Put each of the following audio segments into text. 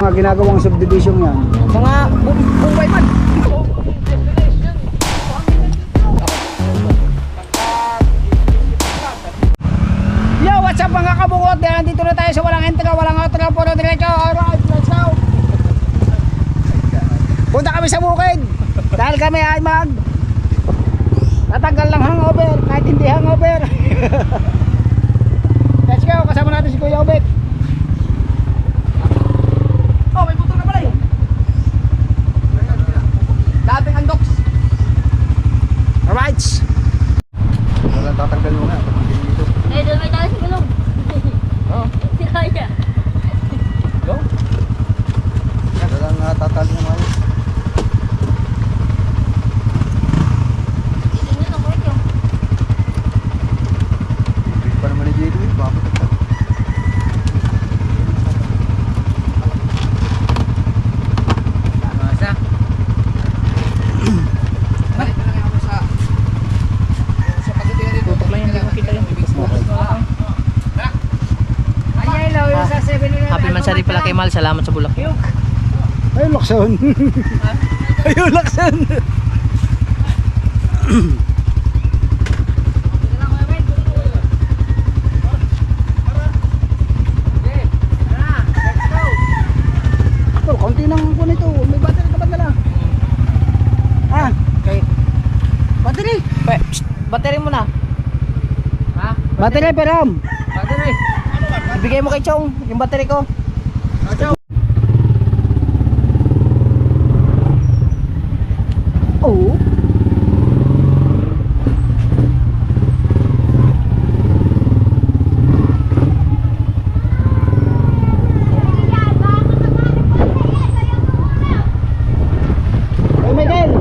Mga ginagawang subdivision yan. Mga bumbay man. Yo, what's up mga kabukot? Nandito na tayo sa walang entra, walang outra, puro diretso. Alright, let's go! Punta kami sa bukid. Dahil kami ay tatanggal lang hangover, kahit hindi hangover. Let's go, kasama natin si Kuya Obet. Oh, may butong na pala eh. Dating undox. Alright. Walang tatanggal mo nga. Dito. Eh, doon may tayo sa gulong. Oh. Si Kaya. Go. Walang tatali na maayos. Tingnan ang work yun. Big pa naman ni JD. Bakit ito? Ano sa? Balik na lang ako sa pagdating dito. Tutok lang hindi mo kita yung bibig mo. Ay, hello, yung sa 7-Eleven. Happy Mansari pala kay Mal. Salamat sa bulak. Ay, lakson. Ay, lakson. Tol, konti lang po nito. May battery ka ba nila? Ah, Okay. battery. Battery mo na. Ha? Battery, peram. Battery. Ibigay mo kay Chong yung battery ko. Oo. Hey, Miguel.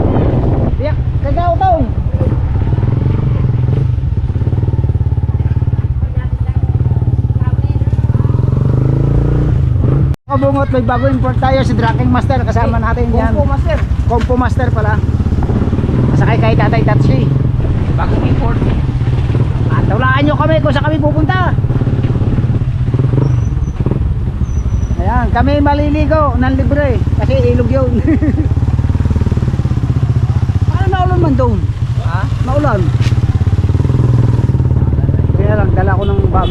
Tiyak, kagaw taon. Kabungot, may bago import tayo si Draking Master, kasama natin yan. Compo Master. Compo Master pala. Sakay kay Tatay Tatsi. Bagong import. At tulaan nyo kami kung saan kami pupunta. Ayan, kami maliligo ng libre kasi ilog yun. Paano maulan man doon? Ha? Maulan. Kaya lang dala ko ng bag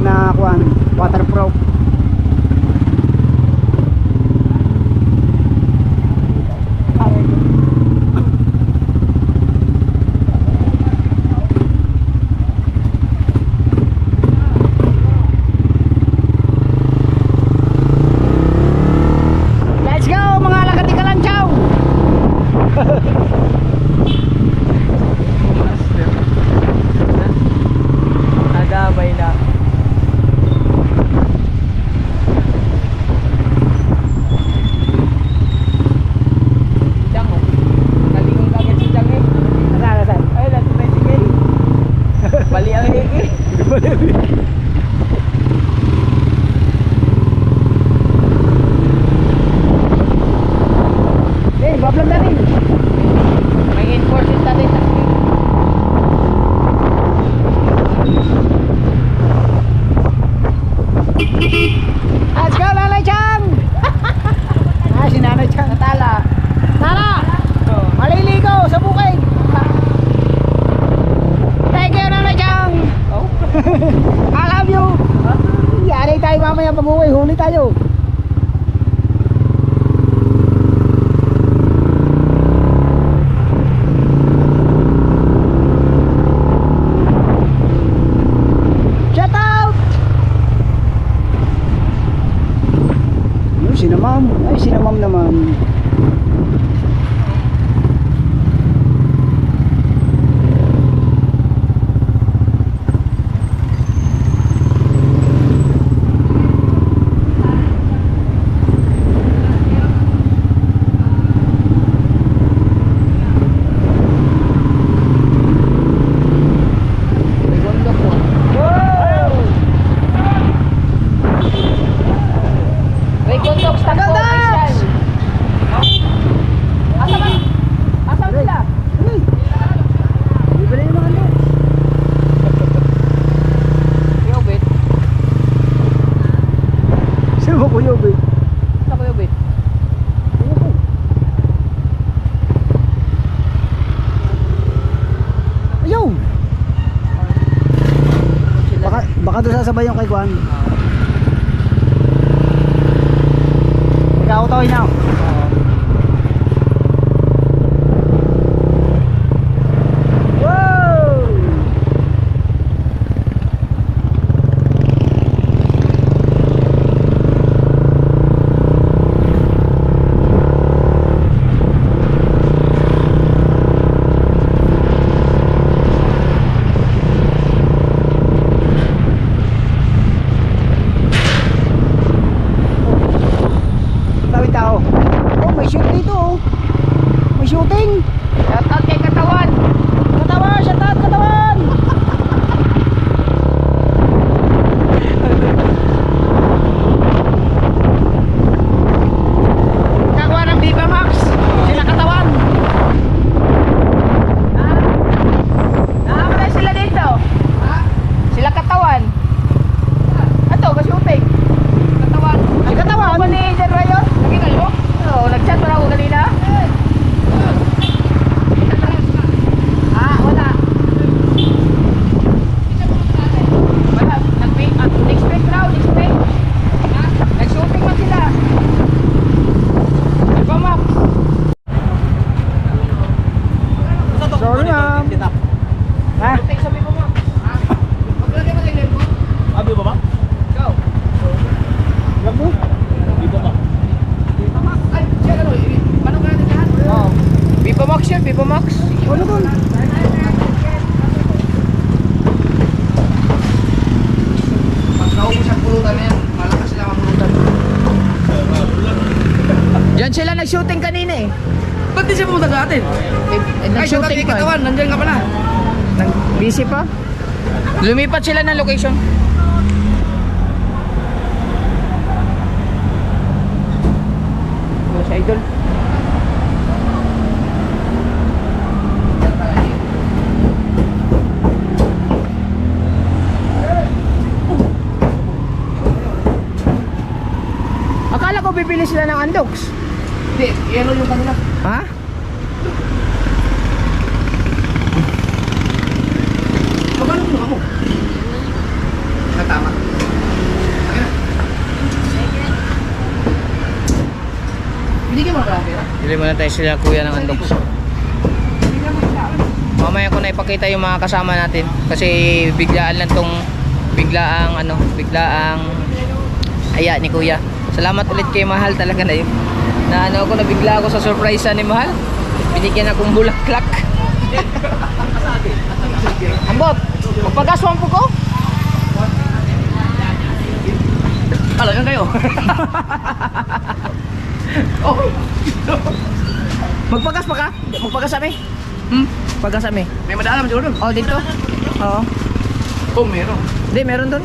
na kuan, waterproof. Let's go mga lagati kalanchaw. Nadamay na. Sidang mo. Nalingong kagad sidang eh. Nasaan? Ay, lahat na sige. Bali ang hiki. Eh, bablag na rin. May enforcement natin. Let's go, Nanay Chang! Ah, si Nanay Chang. Natala. Tara! Oh. Maliligo sa bukid! Thank you, Nanay Chang! Oh. I love you! Yari tayo mamaya pag-uwi, huli tayo. Shout out! Yung sinamam. Ay, sinamam naman. sabay yung kay Juan. Ikaw to ina. Wow! Tawid tao. Oh, may shoot dito oh. May shooting. Shout out kay Katawan. Katawan, shout out katawan. Kakuha ng Viva Max. Sila Katawan. Ha? Nakakalay sila dito. Ha? Sila Katawan. Ato, ka-shooting. Katawan. Ay, katawan. Ako ni Jen Rayon. Nakita niyo? Oo, nag-chat pa ako kanina. Ah, wala. Wala. Next week raw, next week. Nag-shooting man sila. Viva Max. Sorry ma'am. Ha? Shooting sa Viva Max. Maglagay mo lang mo. Abi ba ba? Go. Wag mo. Dito ba? Viva Max. Ay, siya ano, paano ka natin lahat? Oo. Viva Max yun, Viva Max. Ano doon? Pag naubos ang pulutan na yan, malakas sila ang pulutan. Diyan sila nag-shooting kanina eh. Ba't di siya pumunta sa atin? Nag-shooting pa. Katawan, nandiyan ka pala. Busy pa? Lumipat sila ng location. Si Idol. Akala ko bibili sila ng Andox. Hindi, yellow yung kanila. Ha? Magkano mo mo? Tama. Binigyan mo na pala pera? Bili muna tayo sila kuya ng Andox. Mamaya ko na ipakita yung mga kasama natin kasi biglaan lang tong biglaang aya ni kuya. Salamat ulit kay Mahal talaga na yun. Na ano ako, nabigla ako sa surprise ni Mahal. Binigyan akong bulaklak. Ambot, magpagaswan po ko. Alagan kayo. Oh. Magpagas pa ka? Magpagas kami. Pagas kami. May madaalam siguro doon. Oh, dito. Oo. Oh, meron. Hindi, meron doon.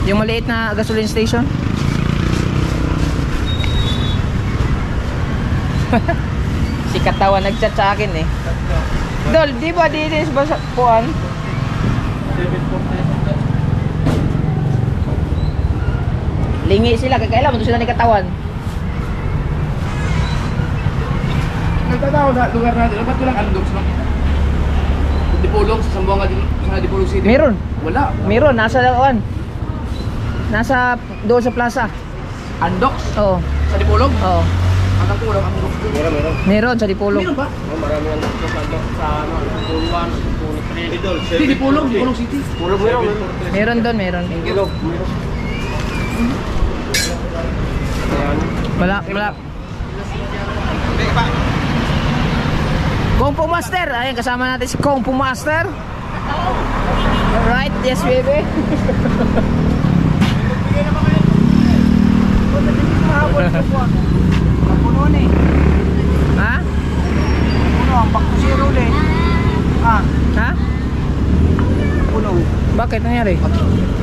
Yung maliit na gasoline station. Si Katawan nag-chat sa akin eh. Dol, di ba dinis ba sa puan? Lingi sila, kailan mo sila ni Katawan. Nagtatawa sa lugar natin. Ba't walang andogs no? Dipolog sa Sambuanga din. Sa Dipolog City. Meron. Wala. Meron, nasa kuan. Nasa doon sa plaza. Andogs? Oo. Sa Dipolog? Oo. Hanggang po walang andogs. Meron. Meron sa Dipolog. Meron ba? Marami ang sa ano, Pulwan, Pulwan. Hindi, Dipolog. Dipolog City. Pulog meron. Meron doon, meron. Meron. Wala. Kung Pu Master, ayun kasama natin si Kung Pu Master. Alright, yes baby. Puno ni. Ha? Puno ang back to zero ulit. Ah, Ha? puno. Bakit nangyari?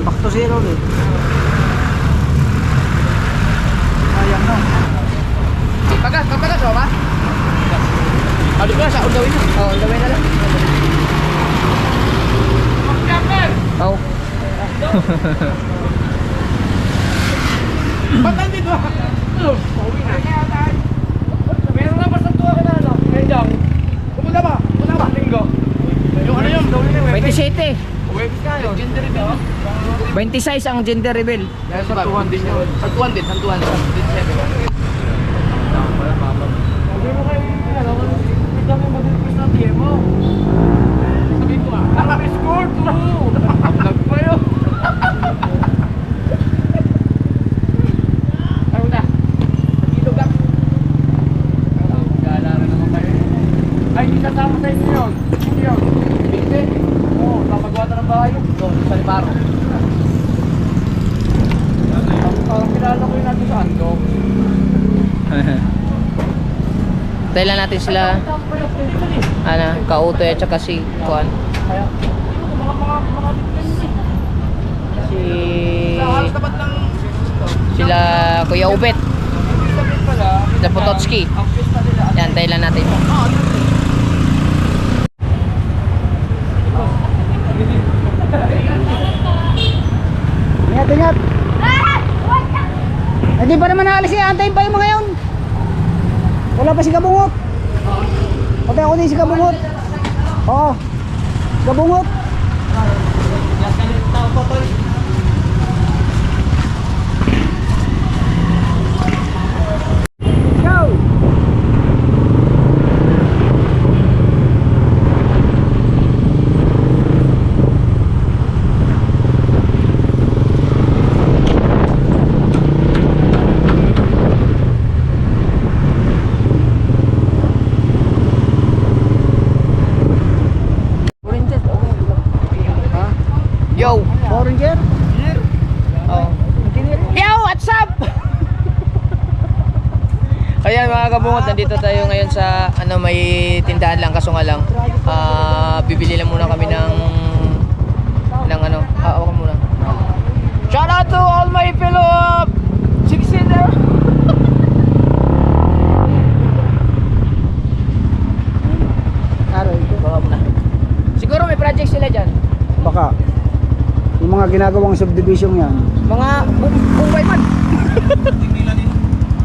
Back to zero ulit. Sayang no. Pagas ba? Ano ba sa undawin na? Oh, gawin na lang. Oh. Ba't nandito? Ano? Pauwi na. Meron na basta tuwa ka na ano? Ngayon. Pumunta ba? Linggo. Yung ano yun? 27. Webs nga yun. Gender reveal. 26 ang gender reveal. Dahil sa tuwan din yun. Santuan din, santuan. 27. Sabi mo kayo, alam mo, hindi kami mag-request ng DM mo. Sabi ko kami score 2. Upload pa yun. Ano na? Ilog ka. Gala na naman kayo. Ay, hindi kasama sa inyo yun. Hindi yun. Hindi. Oo, napagawa na ng bahay yun. Doon, sa Libaro. Parang kilala ko yun natin sa Andong. Tayo lang natin sila, Kautoy at saka si Kuan. Si sila Kuya Ubet, sila Pototski. Yan, tayo lang natin. Ingat, ingat. Hindi pa naman naalis eh. Antayin pa yung mga yun. Wala pa si Kabungot. Patay ako din si Kabungot. Oo. Kabungot. Go! Yo! Foreigner? Oh. Yo! What's up? Ayan mga kabungot, nandito tayo ngayon sa may tindahan lang, kaso nga lang bibili lang muna kami ng ako muna. Shout out to all my fellow six-seater. Aray ko. Baka muna. Siguro may project sila dyan. Baka. Yung mga ginagawang subdivision yan. Mga Bombay man.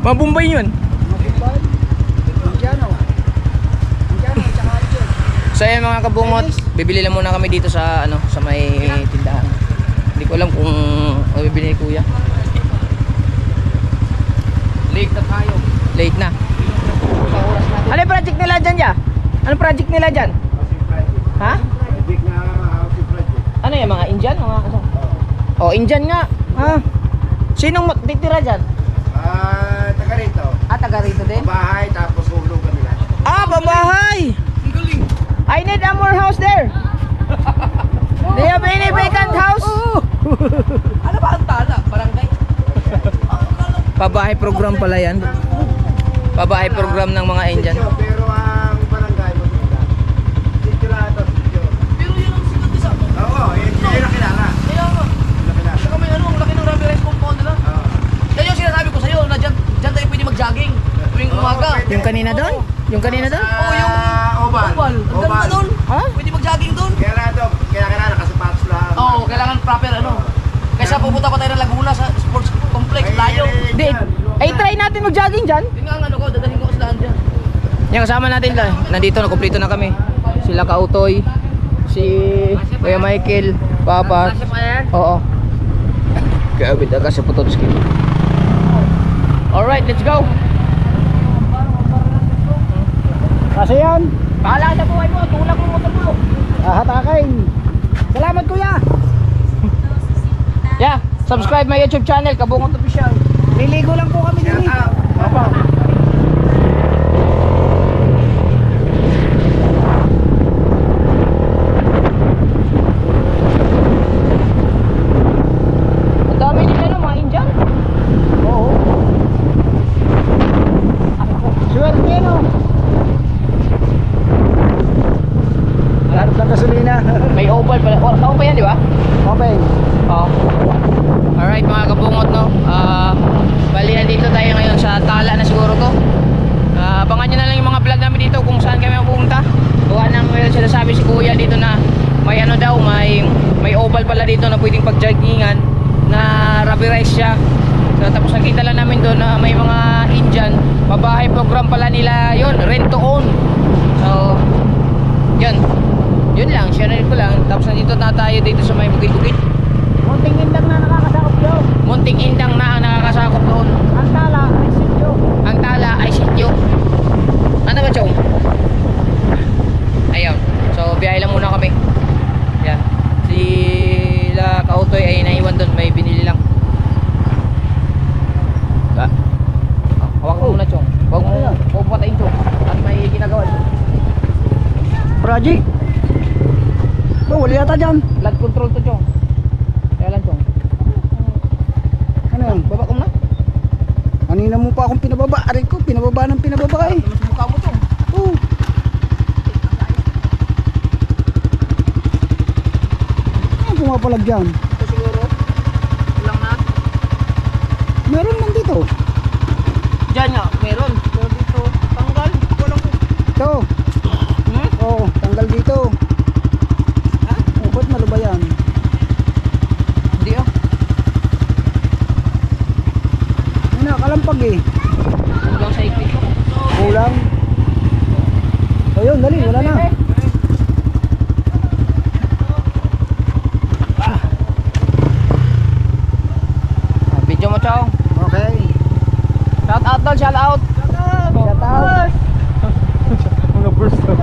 Mga Bombay yun. Indiano. Indiano, tsaka Archer. So ayan mga kabungot, bibili lang muna kami dito sa sa may tindahan. Hindi ko alam kung bibili ni Kuya. Late na tayo. Late na. Ano yung project nila dyan ya? Anong project nila dyan? Ha? Ano yan, mga Indian? Mga ano? Oh, Indian nga. Ah. Sinong titira dyan? Taga rito. Taga rito din? Bahay tapos hulog kami lahat. Babahay! Ang galing. I need a more house there. Do you have any vacant house? Ano ba ang tala? Barangay? Pabahay program pala yan. Pabahay program ng mga Indian. Pero ang barangay mo dito. Dito lahat ang dito. Pero yun ang sikat isa. Oo, yun yung kilala. Kaya nga. Kilala. Saka may ang laki ng rubber rice compound nila. Oo. Yan yung sinasabi ko sa'yo na dyan tayo pwede mag-jogging tuwing umaga. Yung kanina doon? Yung kanina doon? Oo, yung Oval. Oval. Ang ganda doon. Ha? Pwede mag-jogging doon. Kaya na doon. Kaya nakasapatos lang. Oo, kailangan proper Kaysa pupunta pa tayo ng Laguna sa sports complex, layo. Di, ay try natin mag-jogging dyan. Yun nga ang ko, dadalhin ko sila dyan. Yung kasama natin lang. Nandito na, kumpleto na kami. Sila Kautoy, si Kuya Michael, Papa. Oo. Kabit ka sa Pototski. Alright, let's go. Kasi yan. Bahala sa buhay mo, tulak mo motor mo. Hatakin. Salamat kuya. Yeah, subscribe my YouTube channel, Kabungot Official. Liligo lang po kami din. Ang dami nila mga Indian. Oo. Swerte no. Lahat ng gasolina. May oval pala. Tao pa yan, di ba? Okay. Oo. Alright mga kabungot, no? Bali nandito tayo ngayon sa Tala na siguro to. Abangan nyo na lang yung mga vlog namin dito kung saan kami mapupunta. Gawa nang sinasabi si Kuya dito na may daw, may oval pala dito na pwedeng pag-joggingan na rubberized siya. So, tapos nakita lang namin doon na may mga Indian, pabahay program pala nila yon, rent to own. So, yun. Yun lang, share ko lang. Tapos nandito na tayo dito sa may bukid-bukid. Munting indang na nakakasakop yun. Munting indang na ang nakakasakop doon. Ang tala ay sityo. Ang tala ay sityo. Ano ba, Chong? Ayun. So, biyahe lang muna kami. Yan. Sila Kautoy ay naiwan doon. May binili lang. Ba? Hawak mo muna, Chong. Huwag mo patayin, Chong. At may ginagawa. Project. Wala yata dyan. Blood control to, Chong. Kaya lang, Chong. Ano yan? Baba ko na. Kanina mo pa akong pinababa. Aray ko, pinababa ng pinababa eh. Mas mukha mo, Chong. Oo. Ano pumapalag dyan? Ito siguro. Ilang na. Meron man dito. Diyan nga, meron. Pero dito, tanggal. Walang ko. Ito. Oo, tanggal dito. Ha? Oh, ba't malo ba yan? Hindi ah. Ano na, kalampag eh. Kulang sa ikli. Kulang. O yun, dali, wala na. Video mo, Chong. Okay. Shout out doon, shout out. Shout out. Mga burst to.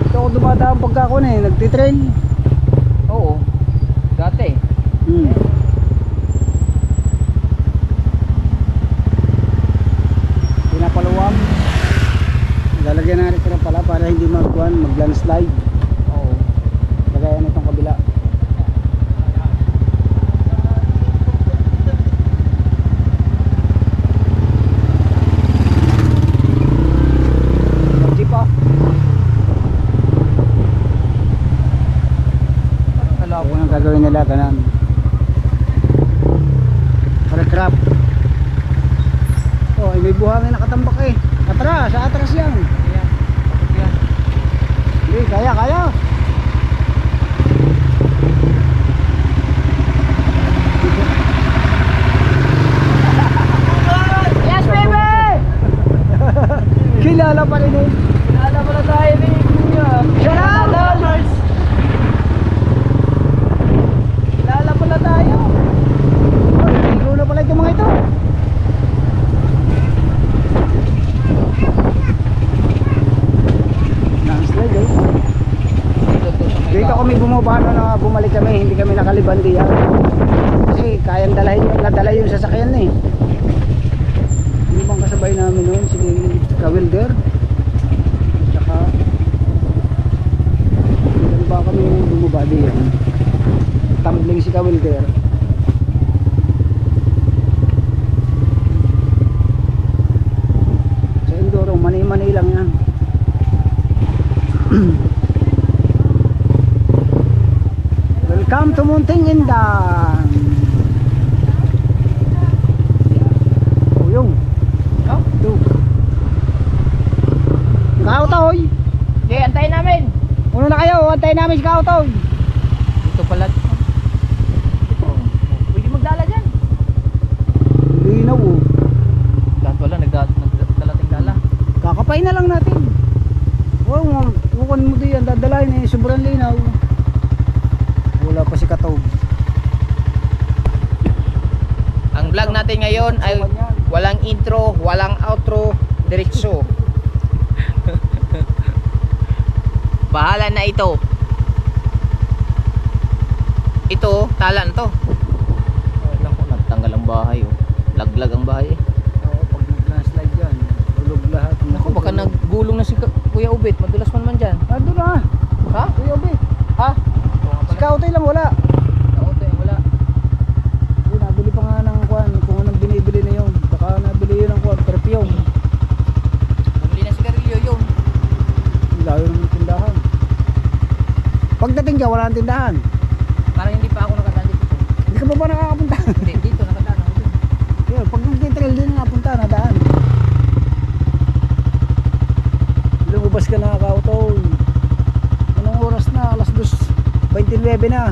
Ito ako dumadaan pagka ako na eh, nagtitrail. Oo. Dati. Pinapaluwang. Lalagyan na rin pala para hindi mag-landslide. Oo. Lagayan itong kabila. Jeep ah. Alam ko nang gagawin nila ganun. Para crab. Oh, may buhangin nakatambak eh. Atras, sa atras yan. Ayan. Ayan. Hindi, kaya. Yes, baby! Kilala pa rin eh. Kilala mo na tayo ni Kuya. Shout out! Kilala mo na tayo. Ligo na pala itong mga ito. Nakaslide eh. Dito kami bumabano na bumalik kami, hindi kami nakaliban diyan. Kasi kayang dala yung sasakyan eh. Hindi bang kasabay namin noon si Kawilder? Tsaka ilan ba kami bumaba diyan? Tumbling si Kawilder. Sa Indoro, mani-mani lang yan. Welcome to Munting Indang. Oh, yung. No? Ito. Kautoy. Okay, antayin namin. Uno na kayo, antayin namin si Kautoy. Ito pala. Pwede magdala dyan. Linaw oh. Lahat wala, nagdalating dala. Kakapay na lang natin. Oh, mukhan mo diyan, dadalahin eh, sobrang linaw. Wala pa si Katog. Ang vlog natin ngayon ay walang intro, walang outro, diretso. Bahala na ito. Ito, tala na to. Alam ko, nagtanggal ang bahay. Oh. Laglag ang bahay. Oo, pag nag-landslide yan, ulog lahat. Ako, baka naggulong na si Kuya Ubit. Madulas man man dyan. Ando na, Ha? Kuya Obi. Ha? Si Kautoy lang wala. Ako, wala. Hindi, nabili pa nga ng kwan, kung anong binibili na yun. Baka nabili yun ng kwan, perfume. Bumili na si Carillo yun. Layo ng tindahan. Pagdating ka, wala nang tindahan. Parang hindi pa ako nakadaan dito. Hindi ka pa ba nakakapunta? Hindi, dito nakadaan ako dun. Yun, pag nag-trail din na napunta, nadaan. Lumabas ka na, Kautoy. Anong oras na? Alas 2:29 na.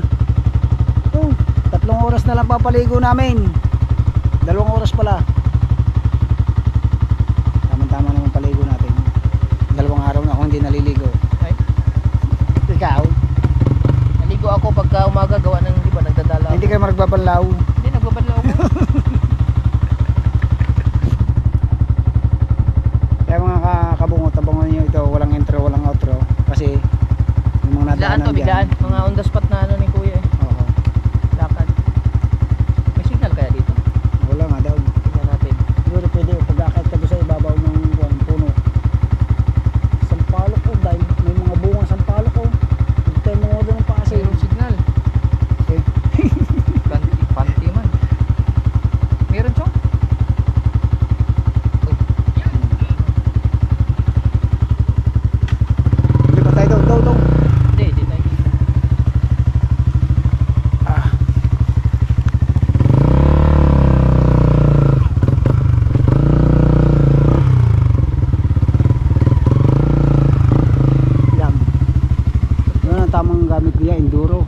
Oh, 3 oras na lang papaligo namin. 2 oras pala. Tama-tama naman paligo natin. 2 araw na ako hindi naliligo. Ay, kayo magbabanlaw. Hindi, nagbabanlaw ako. Kaya mga kabungot, abangan nyo ito, walang intro, walang outro. Kasi yung mga Biglaan nadaanan to, biglaan. Mga on the spot na ano ni kuya eh. Oo. Lakad. May signal kaya dito? Wala nga daw. Tingnan natin. Siguro pwede pag-akit ka doon sa ibabaw ng puno. Sampalok ko dahil may mga bunga sampalok ko. Hindi tayo mga doon ng paasi. Mayroong signal. Okay. Panty man. Meron chong? Hindi pa tayo doon. Hindi, hindi tayo kita. Ah. Yan. Yun ang tamang gamit ko yan, enduro.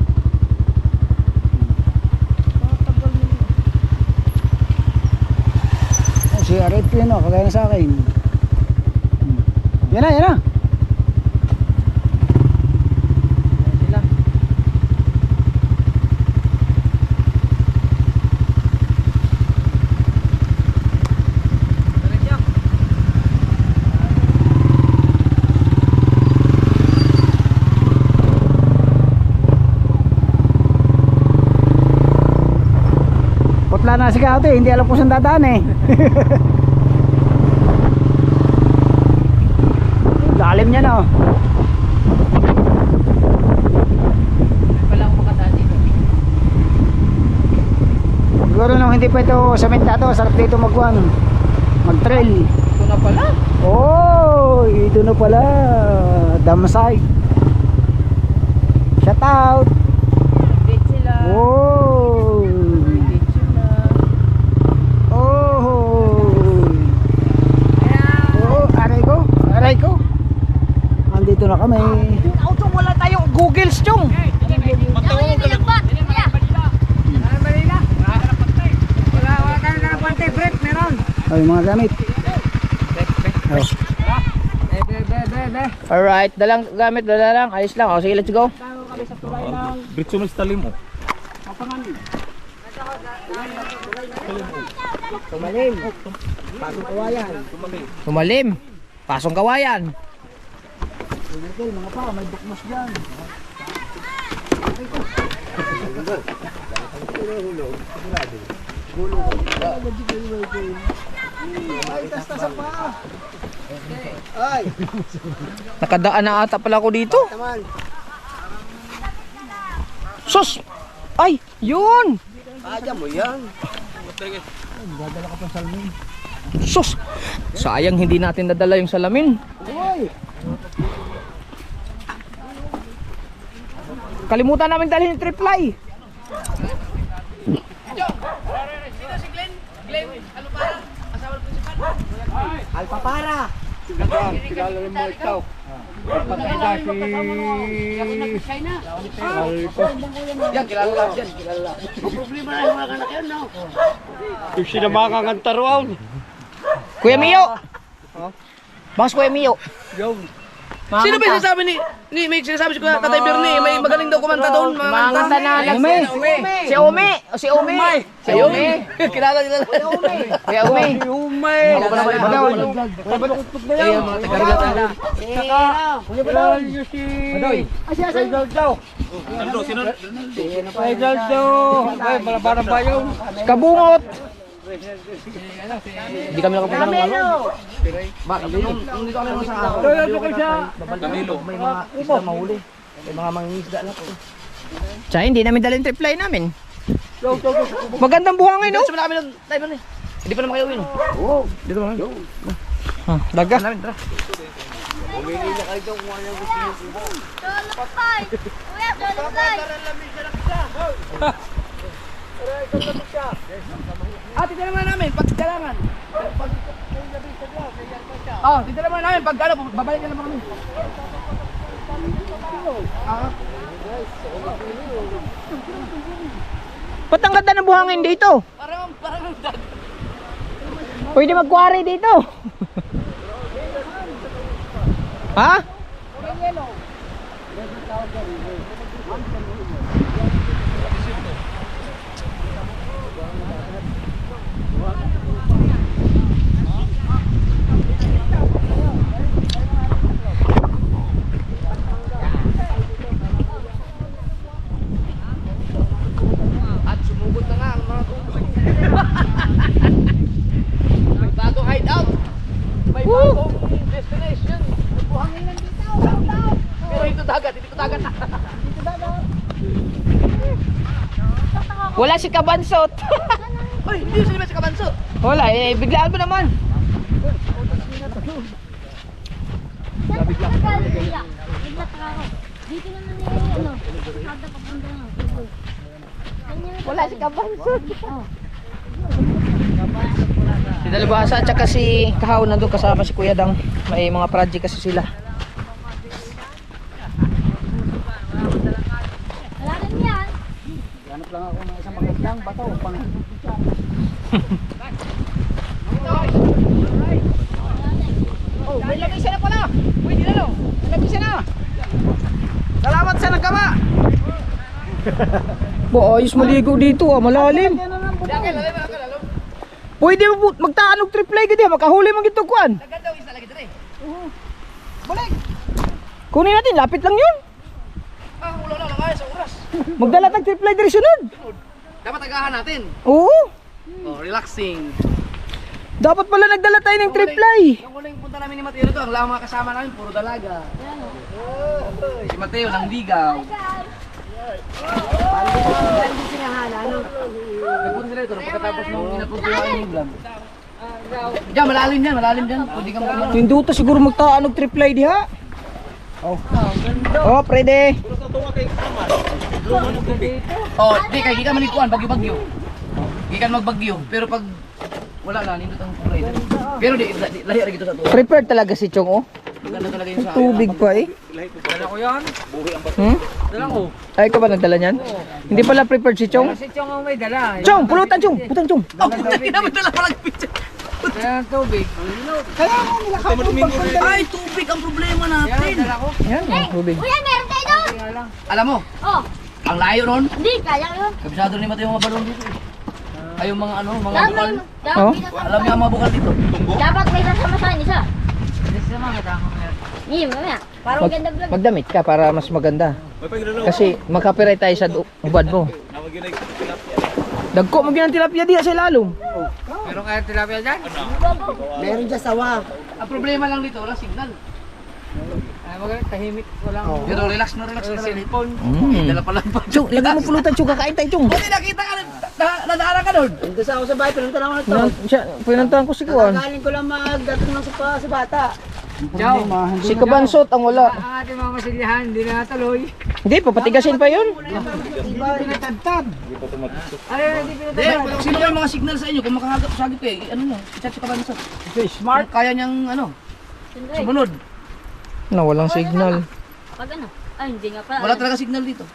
Oh, si RF yun o, kagaya na sa akin. Yan na. Ayan sila. Putla na si Kaote, hindi alam kung saan dadaan eh. Lalim niya na oh. Wala akong makadaan dito. Siguro nung hindi pa ito sementado, sarap dito mag-trail. Ito na pala. Oh, ito na pala. Damsay. Shout out. Date sila. Oh. Date sila. Oh. Oh, aray ko. Andito na kami. Auto, wala tayong Googles, chong. Ay, mga gamit. Oh. Alright, dalang gamit, dala lang. Ayos lang. O, sige, let's go. Britso mo sa talim mo. Tumalim. Pasong kawayan. Mga pa, may bukmas dyan. Ay, tasta sa pa. Ay, Nakadaan na ata pala ako dito. naman. Sus! Ay, yun! Kaya mo yan. Sus! Sayang hindi natin nadala yung salamin. Uy, Kalimutan namin dalhin yung triply. Alpapara. Kilala mo ikaw. Yan, kilala lang yan. Kilala lang. Yung sinamakangan taruaw. Kuya Mio! Bangos Kuya Mio. Sino ba yung sinasabi may sinasabi si Kuya Tatay Bernie, may magaling daw kumanta doon, mga Mga kanta. na Umi. Si Umi! Si Umi! Si Umi! Kilala nila lang. Kuya Umi! Ako pa naman Badawin. Ayun, mga taga-Rilata. Kilala nyo si... Paidal daw. Paidal daw. Ay, malabarang bayaw. Kabungot! Hindi kami nakapunta ng ano. Bakit? Nung dito kami naman sa ako. Kaya ito kayo siya. May mga isda mahuli. May mga mangingisda lang. Tsaka hindi namin dalhin triply namin. Magandang buhangin, no? Dito sa namin ng Tatay Bernie. Hindi pa naman kayo uwi, no? Oo. Dito naman. Daga. Namin, tara. Tita naman namin, pag kailangan. Tita naman namin, pag ano, babalik na naman kami. Ba't ang ganda ng buhangin dito? Parang Pwede mag-quarry dito. Ha? At sumugod na nga ang mga tubig. May bagong hideout. May bagong destination. Buhanginan dito. Pero ito dagat, hindi ko dagat. Wala si Kabansot. Ay, hindi sila sa kabanso. Wala, eh, biglaan mo naman. Bigla ako. Dito na ano. Kada papunta na. Wala si Kabansot. Si Dalubhasa at saka si Kahaw nandun kasama si Kuya Dang. May mga project kasi sila. Wala rin yan. Hanap lang ako ng isang magandang bato pang Oh, may lamisa na pala. Pwede na no. Lamisa na. Salamat sa nagkama. Bo, ayos maligo dito ah, malalim. Pwede mo magtaanog triple gid, makahuli man gid kuan. Naganda isa lagi dire. Balik. Kunin natin, lapit lang 'yun. Ah, ulo na lang ay sa oras. Magdala tag triple dire sunod. Dapat agahan natin. Oo. Oh, relaxing. Dapat pala nagdala tayo ng triple. Yung huling punta namin ni Mateo to, ang lang mga kasama namin puro dalaga. Si Mateo nang ligaw. Nagpunta sila ito pagkatapos nung inapuntuhan yung vlog. Diyan, malalim dyan. Pwede ka magmano. Tinduta siguro magtaanog triple diha. Oh. Oh, pwede. Oh, di kay gikan manikuan bagyo-bagyo. Gikan magbagyo, pero pag wala na nindot ang kulay. Pero di lahi ra gito sa tuwa. Prepared talaga si Chong oh. Maganda talaga yung sa. Tubig pa eh. Dala ko yan. Hmm? Dala ko. Ay, ka ba nagdala niyan? Hindi pala prepared si Chong. Si Chong ang may dala. Chong, pulutan Chong. Putang Chong. Oh, hindi naman dala palang picture. Kaya ang tubig. Ay, tubig ang problema Yan, natin. dala ko. Yan, ang tubig. Kuya, meron tayo doon. Kaya lang. Alam mo, Oh, ang layo nun. hindi. Kaya ko yun. Kabisado ni Mateo yung mga balon dito. Ay, yung mga ano, mga Dapat bukal. Oh? Alam niyo ang mga bukal dito. Dapat may kasama sa isa. This naman katama meron. Hindi, mamaya. Parang Mag, ganda vlog. magdamit ka para mas maganda. Kasi makapiright tayo sa ubad mo. Dagko mo ginang tilapia diha sa ilalom. Meron kaya tilapia dyan? meron dyan sawa. Ang problema lang dito, wala signal. Ay, magaling, tahimik. Walang Pero relax na talaga. cellphone. Dala pa lang pa. Chong, lagay mo pulutan Chong, kakain tayo Chong. Buti nakita ka, nadaanan ka doon. Nandun sa ako sa bahay, pinunta na ako na to. Pinantahan ko si Kuan. Kakaling ko lang magdating lang sa bata. Chow. Si Kabansot ang wala. Ang ating mga masilyahan, hindi na natuloy. Hindi, papatigasin pa yun. Pinatagtag. Ay, hindi Hindi, pinatay. sino ba yung mga signal sa inyo? Kung makakasagip kayo, ano nyo, i-chat sa kabansa. Smart. Kaya niyang, ano, sumunod. Na walang signal. Pag ano? Ay, hindi nga pala. Wala talaga signal dito.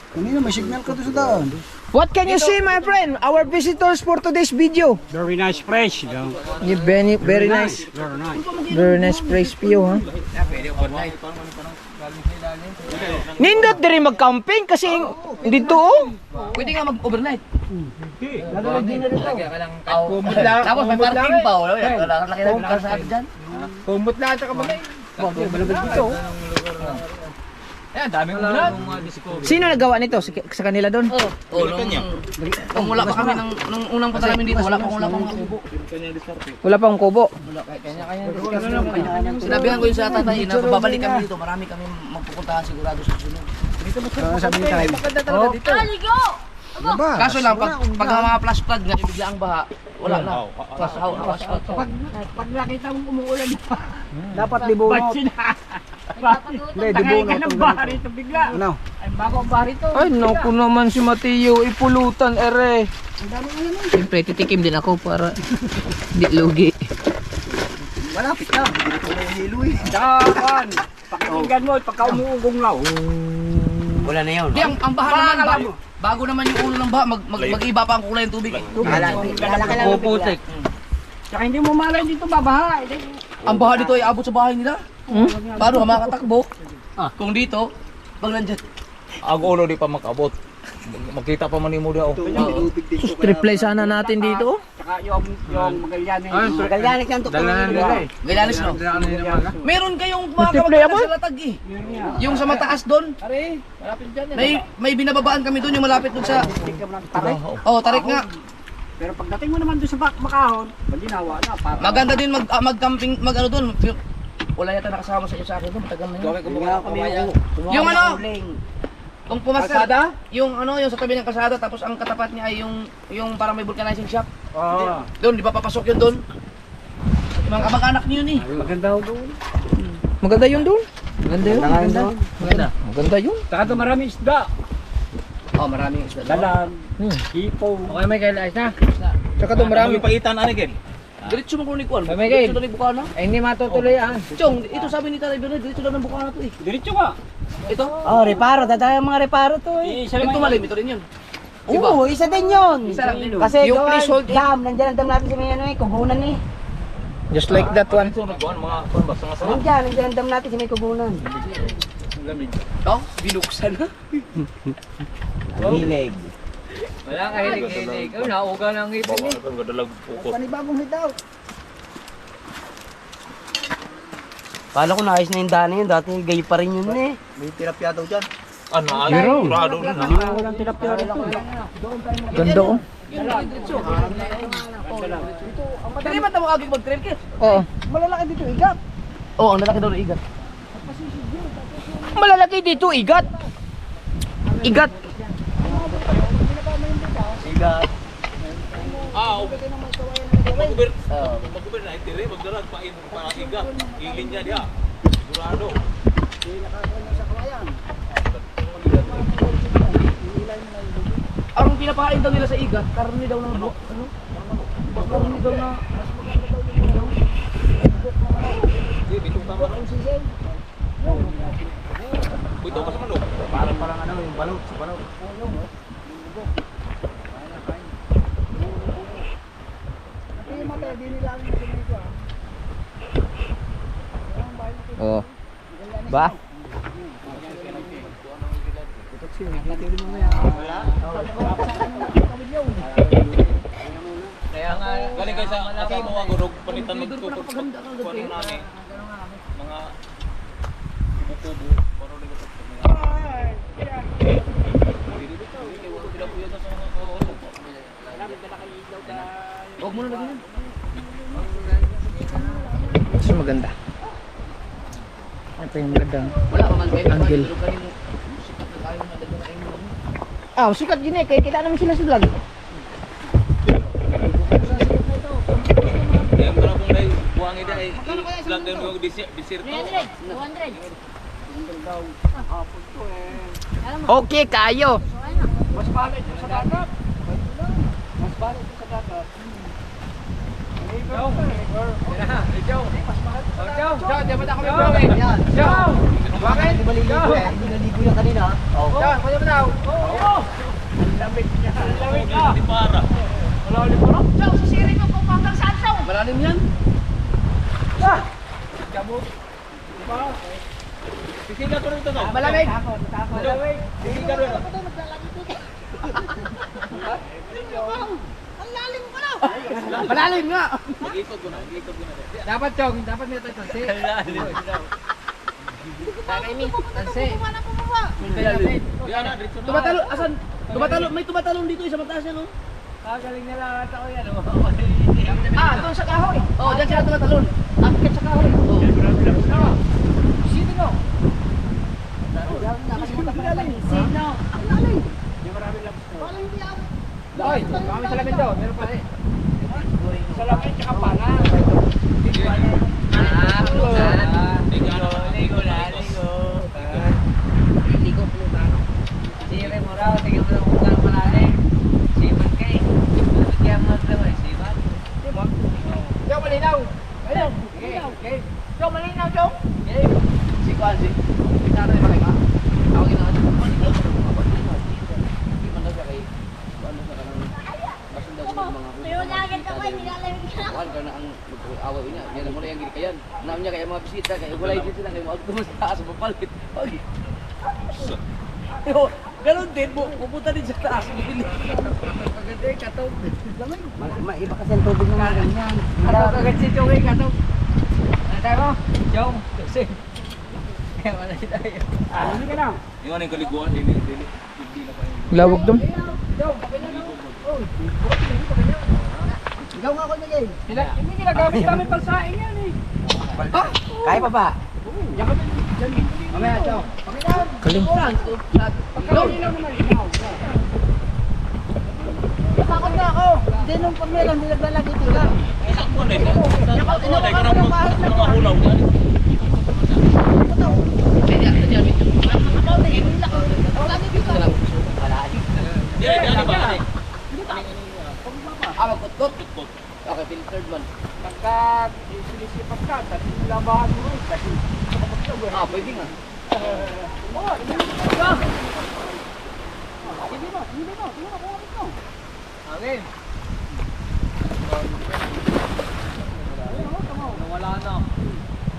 Kanina may signal ka doon sa daan. What can you say, my friend? Our visitors for today's video. Very nice fresh. No? Yeah, very nice. Very nice. Very nice praise view, ha? Nindot din rin mag-camping kasi dito, oh. Pwede nga mag-overnight. Tapos may parking pa, wala. Laki na yung sa atin dyan. Kumot lahat sa kamay. Ayan, daming ulan. Sino nagawa nito sa kanila doon? Oh, nung wala pa kami, nung unang punta namin dito, wala pang kubo. Wala pang kubo. Sinabihan ko yun sa tatay na babalik kami dito, marami kami magpupuntahan sigurado sa sunod. Sabi ni tayo. Maganda talaga dito. Aligo! Ba? Kaso lang, pag mga flash flood nga, bigla ang baha, wala na. Pag nakita mong umuulan, Dapat libo ba't mo. sina? Hindi, Takay libo ka na. ng baha rito bigla. Ano? Ay, bago ang baha rito. Ay, naku naman si Mateo, ipulutan, ere. Siyempre, titikim din ako para di lugi. Malapit na. Hindi ko may hilo eh. Tsaka, kan, pakinggan mo, pagka umuugong nga. Wala na yun. Hindi, ang baha naman, bago naman yung ulo ng baha, mag-iba pa ang kulay ng tubig. Puputik. Tsaka hindi mo malay dito babaha. Ang baha dito ay abot sa bahay nila. Paano ka makatakbo? Kung dito, pag nandyan. Ang ulo di pa makabot. Magkita pa man ni mo daw. Triple sana natin dito. Saka yung Magallanes. Magallanes yan to. Galanis no? Meron kayong mga Multiplay kamag-anak ako? sa Latag eh. Yung sa mataas doon. May binababaan kami doon yung malapit doon sa... Oh, tarik nga. Pero pagdating mo naman doon sa Makahon, Bandinawa na. Para Maganda din mag-camping, mag-ano doon. Wala yata nakasama sa akin doon, matagal na yun. Yung ano, kung pumasal, yung ano, yung sa tabi ng kalsada, tapos ang katapat niya ay yung parang may vulcanizing shop. Doon, di ba papasok yun doon? Mga kamag-anak niyo yun eh. maganda ho doon. Maganda yun doon. Maganda yun. Maganda. Maganda. Maganda yun. Saka doon maraming isda. Oh, maraming isda. Dalag, Hmm. hipo. Okay, may kailangan na. Tsaka doon marami. Pagitan ano gen? Diretso mo kung ni Kuan. May Miguel. Diretso na ni Bukana. Ay hindi matutuloy ah. Chong, ito sabi ni Tatay Bernard, diretso lang ng Bukana to eh. Diretso ka. Ito? Oh, reparo. Dadaya mga reparo to eh. Yung tumalim, ito rin yun. Oo, isa din yun. Isa lang din. Kasi Yung doon, please hold it. dam, nandiyan ang dam natin sa may ano eh, kubunan eh. Just like that one. So nagkuhan mga kuan ba sa sanga. Nandiyan ang dam natin sa may kubunan. Oh, binuksan na. Hilig. Wala ka hilig-hilig. Oh, nauga na ang ngipin eh. Gadalag pukot. Panibagong hitaw. Kala ko naayos na yung daan na yun, dati gay pa rin yun eh. May tilapia daw dyan. Ano, sigurado na. Walang tilapia rito. Ganda oh. Hindi ba tawagin mag-trail kit? Oo. Malalaki dito, igat. Oo, ang lalaki daw ng igat. Malalaki dito, igat. Igat. Magkuber na itire, magdarag pain para igat. Ilin niya dia. Sigurado. Ang pinapakain daw nila sa igat, karne daw ng ano? Karne daw na... Buto ka sa manok. Parang ano, yung balot sa balot. Oh. Ba? Kaya nga, galing kayo sa kasama ko agurog palitan magtutok. Kuan nani. Mga buko-buko para dito. Huwag mo na lagyan yan. Mas maganda. Ito yung maganda. Wala ka man kayo. Angle. Pero kanino, sikat na tayo na dagdag na ayun. Ah, sikat gini kaya kita naman sila sa vlog. Kaya para kung dahil buwang ida ay vlog din mo desert. 300. 200. Okay, kayo. Mas balit yung sa dagat. Mas balit yung sa dagat. Dapat ako may Yan. Bakit? Hindi maliligo eh, hindi naligo yan kanina. Oo. Kaya ba daw? Oo. Lamig niya. Lamig ka. Di para. Wala ulit pa. Chong, sisirin mo kung hanggang saan, Chong. Malalim yan. Sisiga ko rin ito. Malamig. Malamig. Sisiga rin ito. Malalim nga. Mag-ikot ko na. Mag-ikot ko na. Dapat Chong, dapat nito tansi. Yan na, dito na. Tumatalo, asan? Tumatalo, may tumatalon dito sa mataas yan, oh. Galing na lang ata ko yan. Ah, doon sa kahoy. Oh, diyan sila tumatalon. Akit sa kahoy. Oh. Sino no? Sino? Ay, kami sa lamin daw. Meron pa rin. Sa lamin tsaka pala. Sire mo raw, tingin mo lang kung gano'n malalim. Siman ka eh. Kaya mo daw eh, siman. Chong, malinaw. Ayun. Okay. Chong, malinaw, Chong. Si Kwan, si. Pinano yung makika? Tawagin na. Hindi man daw siya kay... Ano sa kanang... Basundan ko ng mga... Pero lagyan ka pa, nilalamig ka. Kuhan ka na ang away niya. Yan mo na yung gilikayan. Naam niya kaya mga bisita. Kaya walay dito sila. Kaya mga tumas taas. Mapalit. Ganun din, pupunta din sa taas. Maganda yung katog. Iba kasi ang tubig ng mga ganyan. Ano kagad si Joey katog? Ano tayo mo? Jong. Kasi. Kaya wala tayo. Ano ka na? Yung ano yung kaliguan, hindi na pa yun. Lawag dong. Ikaw nga ako na game. Hindi ginagamit namin pansaing yan eh. Kaya pa ba? Mamaya, Chong. Galing. Takot na ako. Hindi nung pamela, hindi naglalagay ito lang. Isang buwan eh. Mga hulaw yan. Hindi ba? Magkutkot. Okay, filtered man. Pagka sinisipat ka, tapos nilabahan mo rin. Pwede nga. Amin. Nawala na.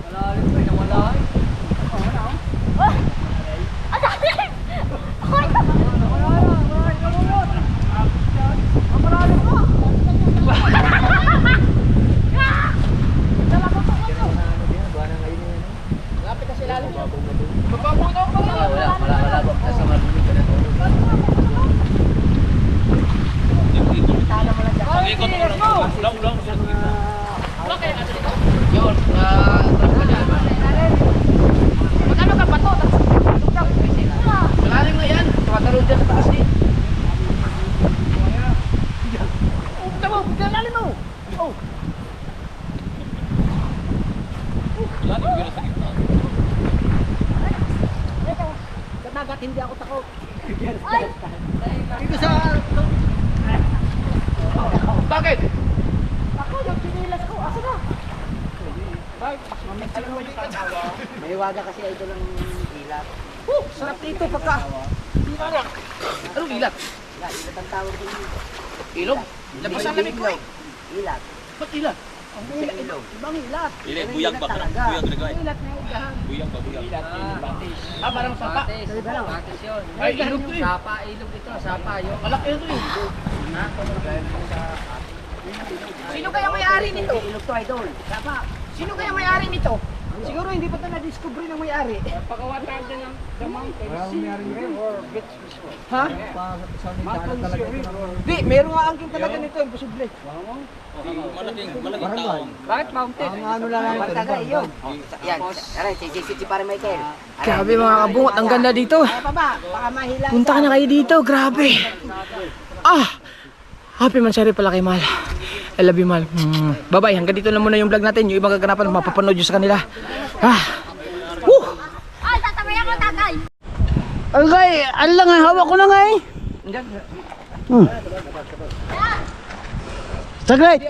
Wala rin ba? Nawala eh. Ang dami! Lapit na sila. Magpapunaw pa lang. Wala. Nasa malunig ka na. Ang ikot mo lang. Ulang. Yun, Magkano ka ba to? malalim nga yan. Tumatalon dyan sa taas din. Tama, lalim mo. Yan yung gano'n sa gitna. Sa dagat, hindi ako takot. Bakit? Ako, yung pinilas ko. Asa na? May waga kasi ito ng ilat. Sarap dito pagka. Anong ilat? Ilat ang tawag din dito. Ilog? Labas ang lamig ko eh. Ilat. Ba't ilat? Ang ilog. Ibang ilat. Ili, buyag ba? Talaga. Buyag na gawin. Ilat na igahan. Buyag ba? Parang sapa. Batis yun. Ay, ilog to eh. Sapa, ilog ito. Sapa yun. Malaki ito eh. Sino kaya may-ari nito? Ilog to, idol. Tama. Sino kaya may-ari nito? Siguro hindi pa ito na-discover ng may-ari. Pagawa tayo din ng the mountain. Ha? Di, meron nga angking talaga nito, imposible. Malaking tao. Bakit mountain? Ang ano lang ang taga iyon. Yan, aray, si para Michael. Grabe mga kabungot, ang ganda dito. Kaya pa ba? Baka mahilang. Punta ka na kayo dito, grabe. Happy Mansari pala kay Mal. I love you, Mal. Bye-bye, hanggang dito lang muna yung vlog natin. Yung ibang kaganapan, mapapanood nyo sa kanila. Ay, tatamay ako, tatay! Okay, ano lang nga, hawak ko na nga eh. Saglit.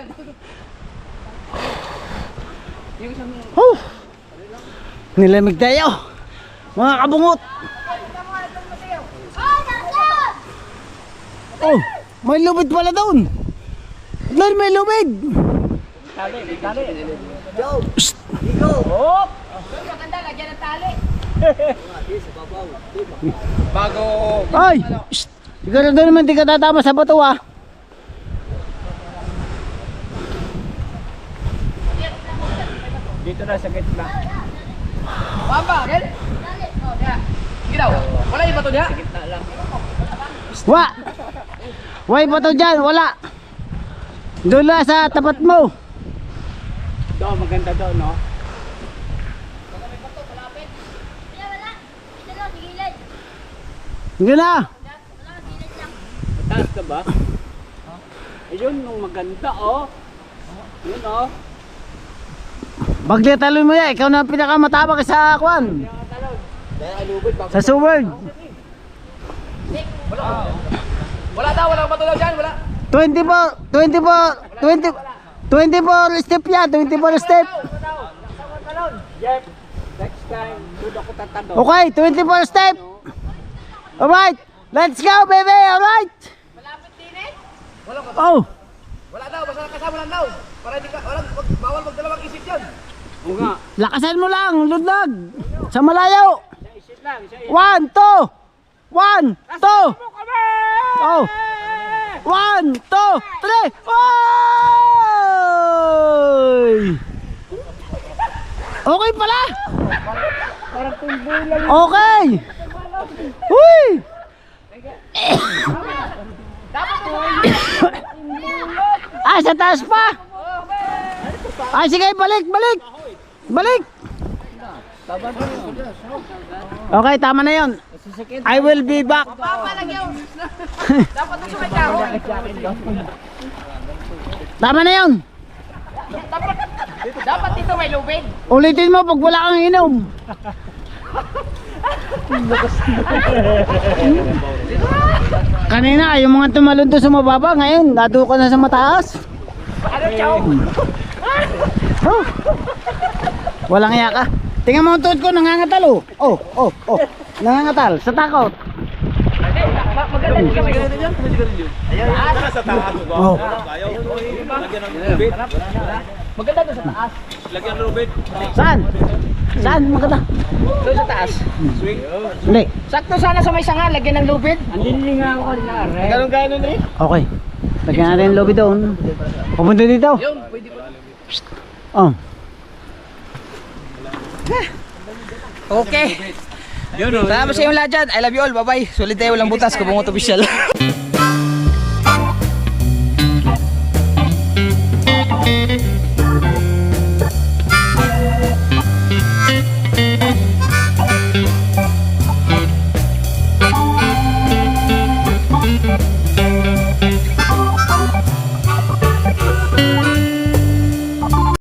Nilamig tayo. Mga kabungot. Ay, nasaan? Oh, may lubid pala doon. Doon may lubid. Maganda, lagyan ng tali. Ay, siguro doon naman di ka tatama sa bato ah. Dito na sa gitna. Papa, Ken? Ginaw. Wala yung bato niya? Gitna lang. Way bato dyan, wala. Doon lang sa tapat mo. Doon, maganda doon, no? Wala, wala. Ito lang, sa gilid. Hindi na. Wala, sa gilid lang. Mataas ka ba? Ayun, nung maganda, oh. Yun, oh. Pagdetalon mo yan, ikaw na ang pinakamatabak sa kwan. Sa Seward. Wala daw, walang bato daw dyan, wala. 24 step yan, 24 step. Jeff, next time, doon ako tatanong. Okay, 24 step. Alright, let's go baby, alright. Malapit din eh. Oh, Wala daw, basta kasama lang daw. Para hindi ka, bawal magdalawang isip yan. Oo nga. lakasan mo lang, ludlag. Sa malayo. Isa isip lang, isa isip. 1, 2. 1, 2. Oh. 1, 2, 3. Oy! Okay pala. Okay. Uy! Ah, sa taas pa. Ah, sige, balik. Okay, tama na yon. I will be back. Tama na yon. Dapat dito may lubid. Ulitin mo pag wala kang inom. Kanina yung mga tumalon doon sa mababa, ngayon nato ka na sa mataas. Ano, Chow? Oh. Walang iya ka. Tingnan mo ang tuhod ko, nangangatal oh. Oh. Nangangatal sa takot. Maganda dito may lubid. Sa taas. Oh. Ayaw. Lagyan ng lubid. Maganda doon sa taas. Lagyan ng lubid. Saan? Saan maganda? Doon sa taas. Swing. Hindi. Sakto sana sa may sanga, lagyan ng lubid. Ganun rin. Okay. Lagyan natin yung lobby doon. Pumunta dito. Yun, pwede ba? Oh. Okay. Salamat sa inyong lahat dyan. I love you all. Bye-bye. Sulit tayo, walang butas. Kubungot official.